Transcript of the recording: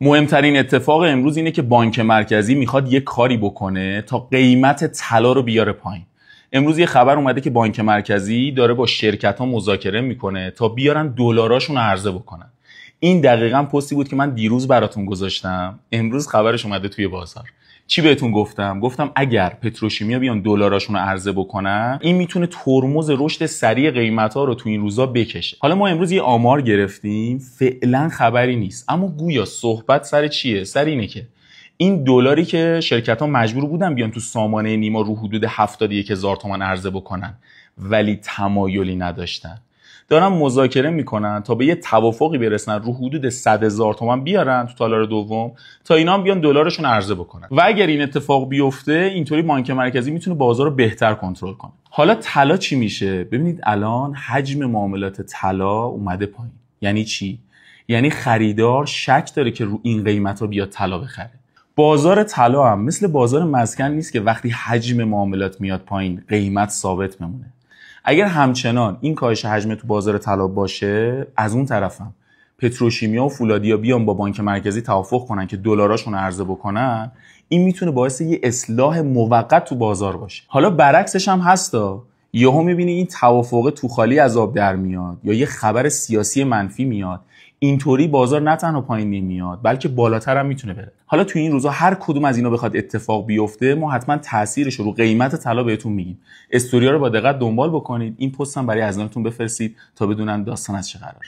مهمترین اتفاق امروز اینه که بانک مرکزی میخواد یه کاری بکنه تا قیمت طلا رو بیاره پایین. امروز یه خبر اومده که بانک مرکزی داره با شرکت‌ها مذاکره میکنه تا بیارن دلاراشون رو عرضه بکنن. این دقیقاً پستی بود که من دیروز براتون گذاشتم. امروز خبرش اومده توی بازار. چی بهتون گفتم اگر پتروشیمیا بیان دلاراشون رو عرضه بکنن، این میتونه ترمز رشد سریع قیمت‌ها رو تو این روزا بکشه. حالا ما امروز یه آمار گرفتیم، فعلا خبری نیست، اما گویا صحبت سر چیه؟ سر اینه که این دلاری که شرکت‌ها مجبور بودن بیان تو سامانه نیما رو حدود 71,000 تومان عرضه بکنن ولی تمایلی نداشتن، دارن مذاکره میکنن تا به یه توافقی برسن رو حدود 100,000 تومان بیارن تو تالار دوم تا اینا هم بیان دلارشون عرضه بکنن. و اگر این اتفاق بیفته، اینطوری بانک مرکزی میتونه بازار رو بهتر کنترل کنه. حالا طلا چی میشه؟ ببینید الان حجم معاملات طلا اومده پایین. یعنی چی؟ یعنی خریدار شک داره که رو این قیمتا بیاد طلا بخره. بازار طلا هم مثل بازار مسکن نیست که وقتی حجم معاملات میاد پایین قیمت ثابت بمونه. اگر همچنان این کاهش حجم تو بازار طلا باشه، از اون طرفم پتروشیمیا و فولادیا بیان با بانک مرکزی توافق کنن که دلاراشون رو عرضه بکنن، این میتونه باعث یه اصلاح موقت تو بازار باشه. حالا برعکسش هم هستا، یهو میبینی این توافق تو خالی از آب در میاد یا یه خبر سیاسی منفی میاد، اینطوری بازار نه تنها پایین نمیاد بلکه بالاتر هم میتونه بره. حالا تو این روزا هر کدوم از اینا بخواد اتفاق بیفته، ما حتما تاثیرش رو قیمت طلا بهتون میگیم. استوریا رو با دقت دنبال بکنید. این پست هم برای عزیزانتون بفرستید تا بدونن داستان از چه قراره.